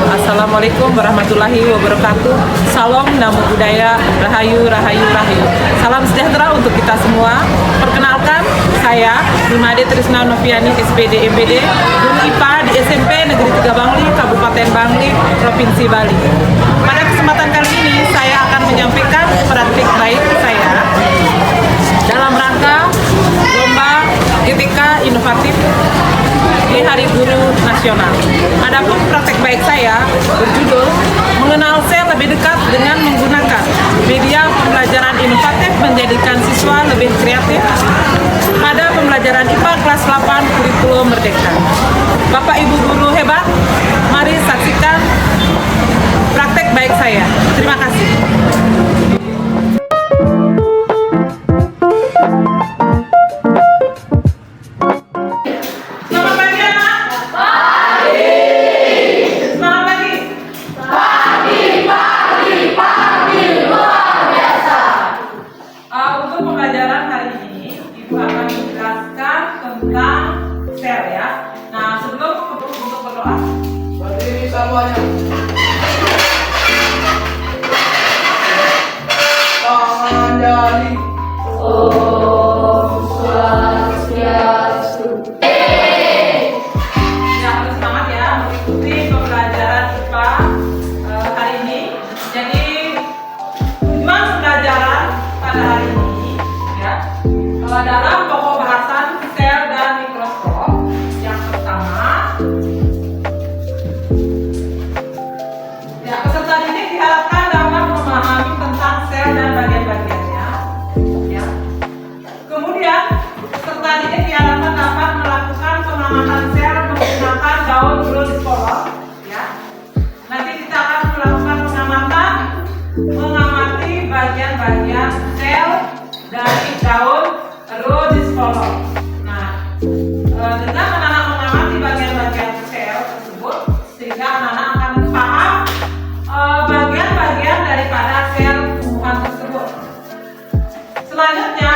Assalamualaikum warahmatullahi wabarakatuh. Salam, namo budaya, rahayu, rahayu, rahayu. Salam sejahtera untuk kita semua. Perkenalkan, saya Nimade Trisna Noviani, SPD MPD, guru IPA di SMP Negeri 3 Bangli, Kabupaten Bangli, Provinsi Bali. Pada kesempatan kali ini, saya akan menyampaikan praktik baik saya dalam rangka lomba GTK inovatif di Hari Guru Nasional. Adapun praktek baik saya berjudul mengenal sel lebih dekat dengan menggunakan media pembelajaran inovatif menjadikan siswa lebih kreatif pada pembelajaran IPA kelas 8 kurikulum Merdeka. Bapak Ibu guru hebat, mari saksikan praktek baik saya. Terima kasih. Tentang sel ya. Nah, sebelum untuk berdoa, berdiri semuanya. Tangan jari. Om Swastiastu. Ya, harus semangat ya mengikuti pembelajaran IPA hari ini. Jadi tujuan pembelajaran pada hari ini ya dalam pokok bahasan sel dan mikroskop. Yang pertama, ya, peserta didik diharapkan dapat memahami tentang sel dan bagian-bagiannya. Ya. Kemudian, peserta didik diharapkan dapat melakukan pengamatan sel menggunakan daun Rhodiospora. Ya. Nanti kita akan melakukan pengamatan, mengamati bagian-bagian sel dari daun Rhodiospora. Nah, dengan anak-anak mengamati bagian-bagian sel tersebut, sehingga anak-anak akan paham bagian-bagian daripada sel tumbuhan tersebut. Selanjutnya,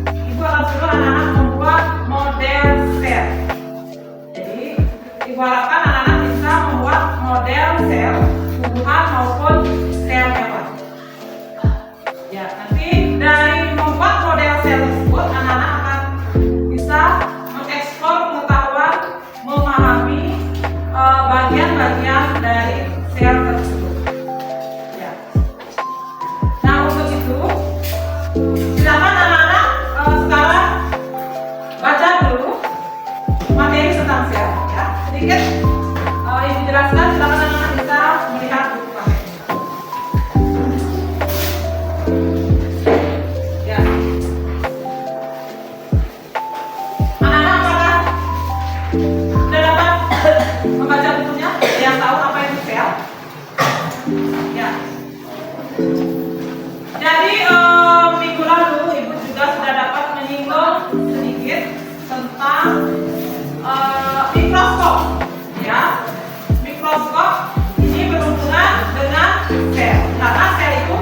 Ibu akan suruh anak-anak membuat model sel. Jadi, Ibu harapkan anak-anak bisa membuat model sel tumbuhan maupun sel hewan. Ya, nanti dari membuat model sel tersebut, anak-anak akan bisa mengekspor pengetahuan, memahami bagian-bagian dari sel tersebut. Ya. Nah, untuk itu, silakan anak-anak sekarang baca dulu materi tentang sel. Ya, sedikit Ibu jelaskan. Silakan anak-anak bisa melihat buku materinya. Sudah dapat membaca bukunya? Yang tahu apa itu sel? Ya. Jadi minggu lalu Ibu juga sudah dapat menyinggung sedikit tentang mikroskop. Ya, mikroskop ini berhubungan dengan sel. Karena sel itu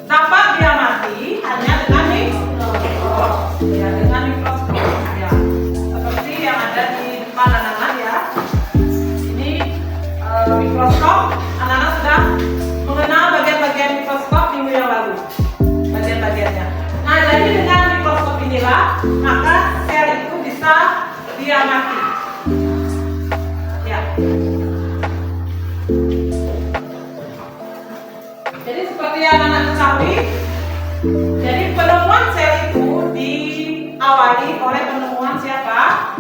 dapat diamati hanya dengan mikroskop. Ya, dengan mikroskop. Ya. Yang ada di depan anak-anak ya. Ini mikroskop. Anak-anak sudah mengenal bagian-bagian mikroskop minggu yang lalu. Bagian-bagiannya. Nah, jadi dengan mikroskop inilah maka sel itu bisa diamati. Ya. Jadi seperti yang anak-anak ketahui, jadi penemuan sel itu diawali oleh penemuan siapa?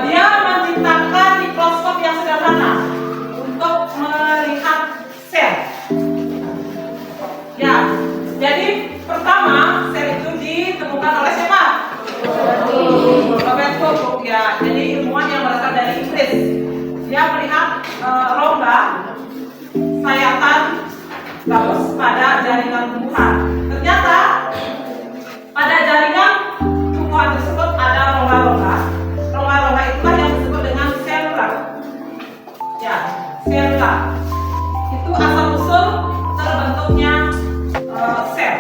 Dia menciptakan mikroskop yang sederhana untuk melihat sel. Ya, jadi pertama sel itu ditemukan oleh siapa? Robert Koch. Ya, jadi ilmuwan yang berasal dari Inggris. Dia melihat rongga sayatan bagus pada jaringan tumbuhan. Ternyata pada jaringan tumbuhan tersebut ada rongga-rongga. Rongga-rongga itulah yang disebut dengan selular. Ya, selular. Itu asal usul terbentuknya sel.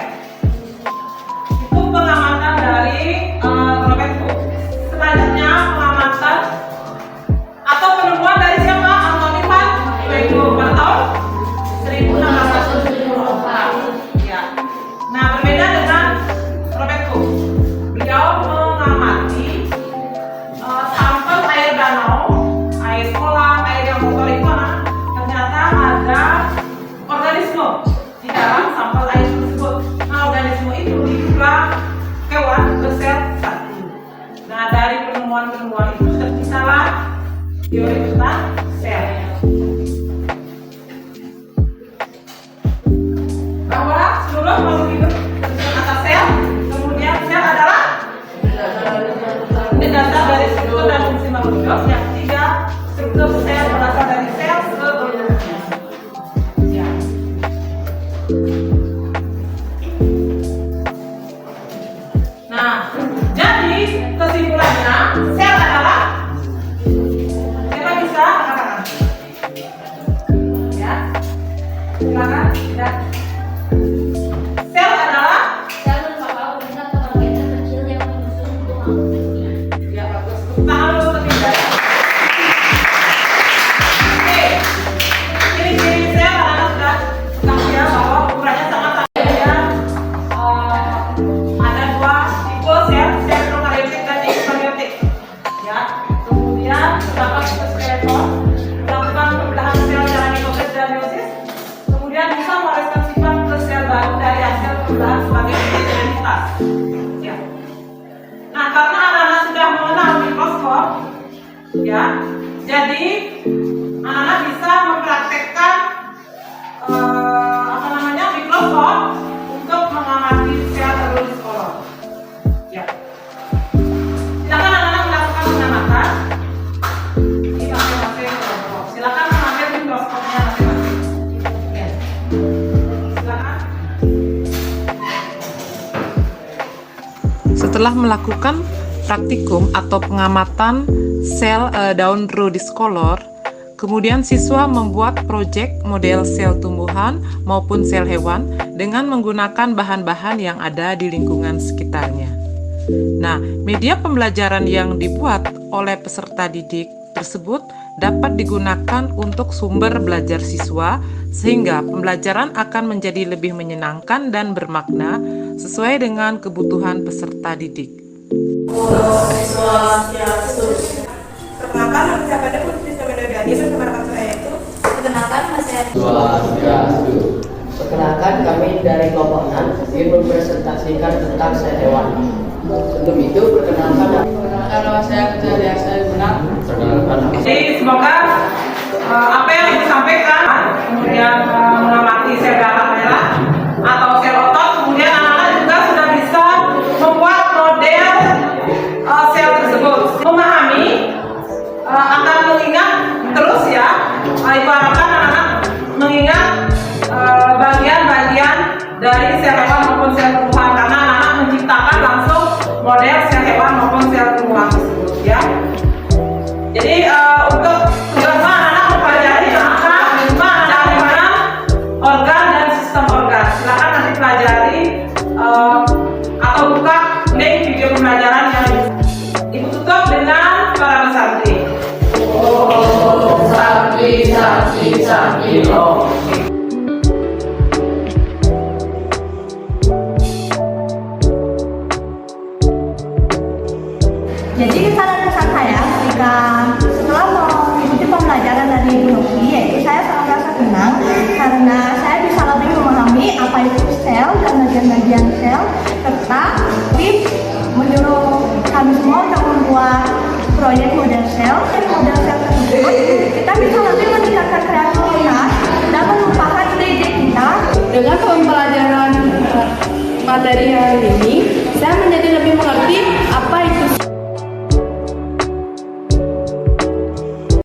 Itu pengamatan dari Robert Koch. Selanjutnya pengamatan atau penemuan dari siapa? dalam sampel air tersebut. Nah, organisme itu dijumlah hewan bersel satu. Nah, dari penemuan-penemuan itu terpisahlah teori tentang sel. Bahwa seluruh makhluk hidup terdiri atas sel, kemudian sel adalah dasar dari struktur dan fungsi makhluk hidup. Yang ketiga, struktur sel berasal dari sel seluruhnya. Ya. Nah, jadi kesimpulannya sel adalah, siapa bisa katakan? Ya, silakan. Tidak. Sel adalah merupakan unit atau bagian kecil yang menyusun tubuh makhluk hidup. ya bagus. Tangan dulu terpindah. Oke. Ciri-ciri sel anak-anak sudah tahu ya bahwa ukurannya sangat ya. Ada dua tipe sel, sel prokaryotik dan eukaryotik. Ya. Kemudian terdapat skeleton, melakukan pembedahan sel secara mitokondria dan meiosis. Kemudian bisa mewariskan sifat ke sel baru dari hasil pembedahan sebagai identitas. Ya. Nah, karena anak-anak sudah mengenal mikroskop, ya, jadi anak-anak bisa mempraktekkan mikroskop untuk mengamati sel telur di sekolah. Ya. Silakan anak-anak melakukan pengamatan di masing-masing kelompok. Silakan mengambil mikroskopnya masing-masing. Ya. Silakan. Setelah melakukan praktikum atau pengamatan sel daun rhodiscolor, kemudian siswa membuat proyek model sel tumbuhan maupun sel hewan dengan menggunakan bahan-bahan yang ada di lingkungan sekitarnya. Nah, media pembelajaran yang dibuat oleh peserta didik tersebut dapat digunakan untuk sumber belajar siswa sehingga pembelajaran akan menjadi lebih menyenangkan dan bermakna sesuai dengan kebutuhan peserta didik. Perkenalkan, nama siapa ada Putri Samedodiani bersama rekan saya itu. Perkenalkan, saya Perkenalkan, kami dari kelompok 6 ingin mempresentasikan tentang sel hewan. Sebelum itu, perkenalkan nama saya Ketua Saya Benar. Jadi semoga apa yang disampaikan, kemudian mengamati sel darah merah atau sel otot, kemudian anak-anak juga sudah bisa membuat model sel tersebut, memahami, akan mengingat terus ya, ibaratkan anak-anak mengingat bagian-bagian dari sel hewan maupun sel tumbuhan karena anak-anak menciptakan langsung model sel hewan maupun sel tumbuhan tersebut ya. Jadi untuk tujuan anak-anak mempelajari bagaimana organ dan sistem organ. Silakan nanti pelajari atau buka link video pembelajaran yang Ibu tutup dengan para santri. Oh, santri, oh. Jadi saran pesan saya ketika setelah mengikuti pembelajaran dari Bu Novi, yaitu saya sangat merasa senang karena saya bisa lebih memahami apa itu sel dan bagian-bagian sel serta menyuruh kami semua untuk membuat proyek model sel. Dari model sel tersebut kita bisa lebih meningkatkan kreativitas dan melupakan ide-ide kita. Dengan pembelajaran materi hari ini, saya menjadi lebih mengerti